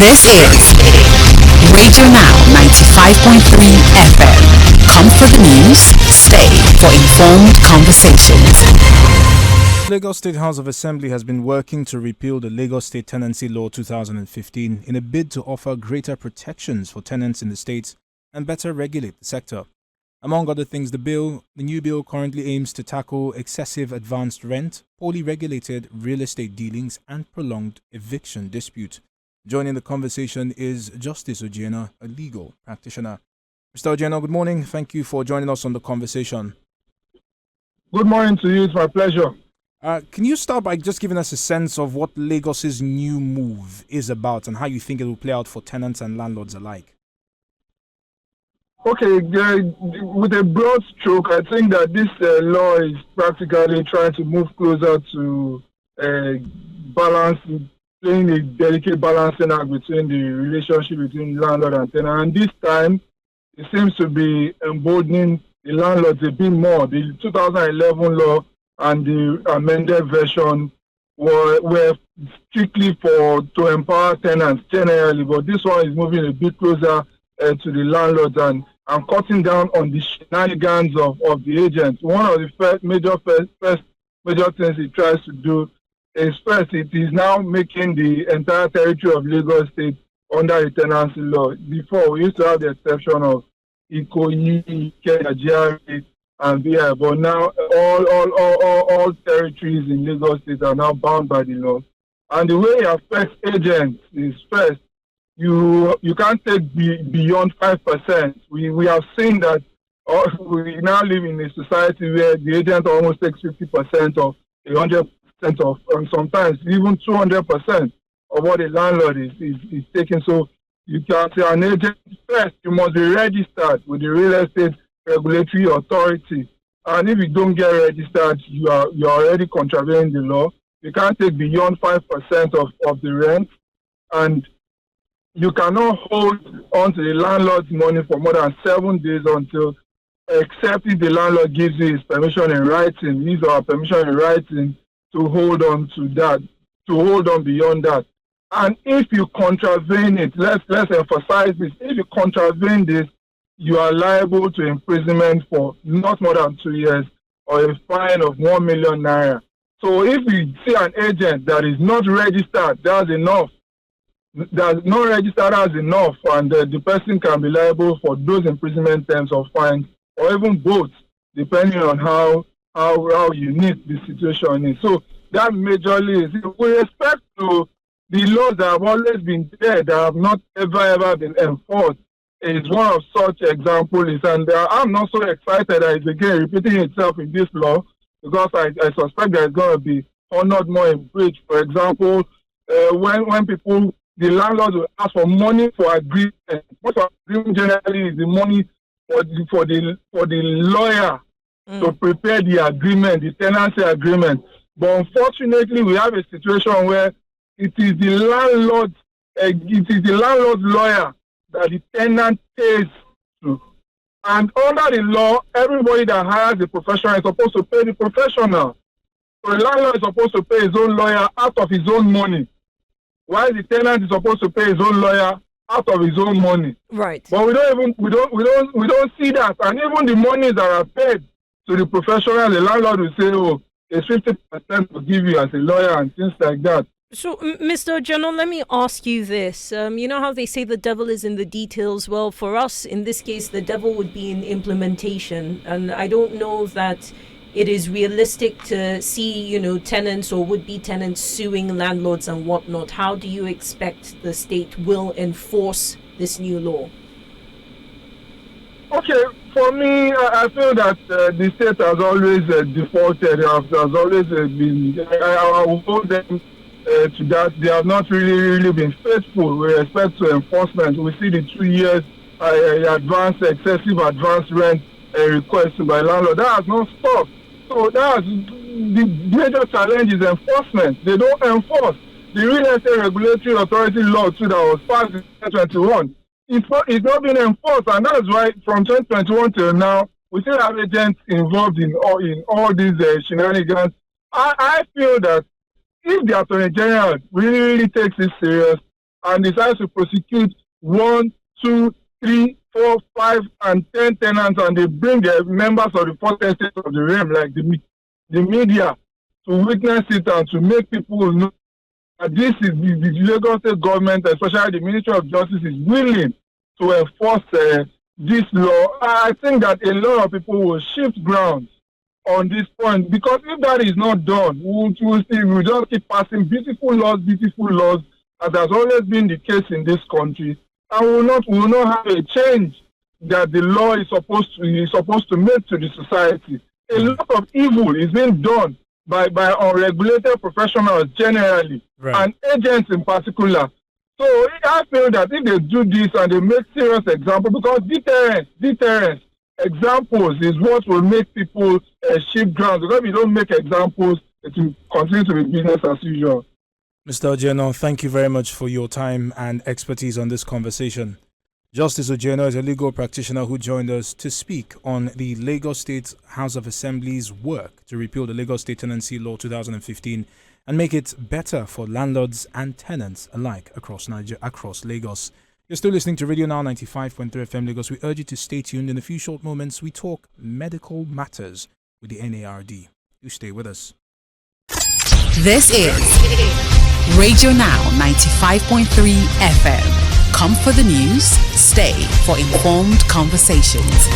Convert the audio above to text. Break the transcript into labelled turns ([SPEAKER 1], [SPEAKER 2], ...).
[SPEAKER 1] This is Radio Now 95.3 FM. Come for the news, stay for informed conversations.
[SPEAKER 2] Lagos State House of Assembly has been working to repeal the Lagos State Tenancy Law 2015 in a bid to offer greater protections for tenants in the state and better regulate the sector. Among other things, the new bill currently aims to tackle excessive advanced rent, poorly regulated real estate dealings, and prolonged eviction dispute. Joining the conversation is Justice Ojiena, a legal practitioner. Mr. Ojiena, good morning. Thank you for joining us on the conversation.
[SPEAKER 3] Good morning to you. It's my pleasure.
[SPEAKER 2] Can you start by just giving us a sense of what Lagos's new move is about and how you think it will play out for tenants and landlords alike?
[SPEAKER 3] Okay, with a broad stroke, I think that this law is practically trying to move closer to balance, playing a delicate balancing act between the relationship between landlord and tenant. And this time, it seems to be emboldening the landlords a bit more. The 2011 law and the amended version were strictly to empower tenants generally, but this one is moving a bit closer to the landlords and cutting down on the shenanigans of the agents. One of the first major things it tries to do is first, it is now making the entire territory of Lagos State under the tenancy law. Before, we used to have the exception of Ikoyi, Kenya, and VI, but now all territories in Lagos State are now bound by the law. And the way it affects agents is first, you can't take beyond 5%. We have seen that we now live in a society where the agent almost takes 50% of 100% of, and sometimes even 200% of what a landlord is taking. So you can say an agent first, you must be registered with the real estate regulatory authority. And if you don't get registered, you're already contravening the law. You can't take beyond 5% of the rent, and you cannot hold on to the landlord's money for more than 7 days except if the landlord gives you his permission in writing, his or her permission in writing to hold on to that, to hold on beyond that. And if you contravene it, let's emphasize this, if you contravene this, you are liable to imprisonment for not more than 2 years or a fine of 1 million naira. So if you see an agent that is not registered, that's enough. That's not registered as enough, and the person can be liable for those imprisonment terms or fines, or even both, depending on how unique the situation is. So that majorly is, with respect to the laws that have always been there, that have not ever been enforced, is one of such examples. And I'm not so excited that it's again repeating itself in this law, because I suspect that it's going to be honored more in breach. For example, when people, the landlord will ask for money for agreement. What agreement generally is the money for the lawyer to prepare the agreement, the tenancy agreement. But unfortunately, we have a situation where it is the landlord's lawyer that the tenant pays to. And under the law, everybody that hires a professional is supposed to pay the professional. So the landlord is supposed to pay his own lawyer out of his own money, while the tenant is supposed to pay his own lawyer out of his own money.
[SPEAKER 4] Right.
[SPEAKER 3] But we don't see that. And even the monies that are paid to the professional, the landlord will say, oh, it's 50% to give you as a lawyer and things like that.
[SPEAKER 4] So, Mr. Ojiena, let me ask you this. You know how they say the devil is in the details? Well, for us, in this case, the devil would be in implementation. And I don't know that it is realistic to see, tenants or would-be tenants suing landlords and whatnot. How do you expect the state will enforce this new law? Okay,
[SPEAKER 3] for me, I feel that the state has always defaulted, has always been, I will hold them to that. They have not really been faithful with respect to enforcement. We see the 2 years excessive advance rent request by landlord. That has not stopped. So that's the major challenge is enforcement. They don't enforce. The Real Estate Regulatory Authority law too that was passed in 2021. It's not been enforced, and that's why from 2021 till now, we still have agents involved in all these shenanigans. I feel that if the Attorney General really takes this serious, and decides to prosecute 1, 2, 3, 4, 5, and 10 tenants, and they bring the members of the fourth estate of the realm, like the media, to witness it and to make people know that this is the Lagos State government, especially the Ministry of Justice, is willing to enforce this law. I think that a lot of people will shift grounds on this point, because if that is not done, we'll just keep passing beautiful laws, as has always been the case in this country, and we will not have a change that the law is supposed to make to the society. A lot of evil is being done by unregulated professionals generally, and agents in particular. So I feel that if they do this and they make serious examples, because deterrence examples is what will make people shift grounds. Because if you don't make examples, it will continue to be business as usual.
[SPEAKER 2] Mr. Ojeano, thank you very much for your time and expertise on this conversation. Justice Ojeano is a legal practitioner who joined us to speak on the Lagos State House of Assembly's work to repeal the Lagos State Tenancy Law 2015 and make it better for landlords and tenants alike across Lagos. You're still listening to Radio Now 95.3 FM Lagos. We urge you to stay tuned. In a few short moments, we talk medical matters with the NARD. Do stay with us.
[SPEAKER 1] This is Radio Now 95.3 FM. Come for the news, stay for informed conversations.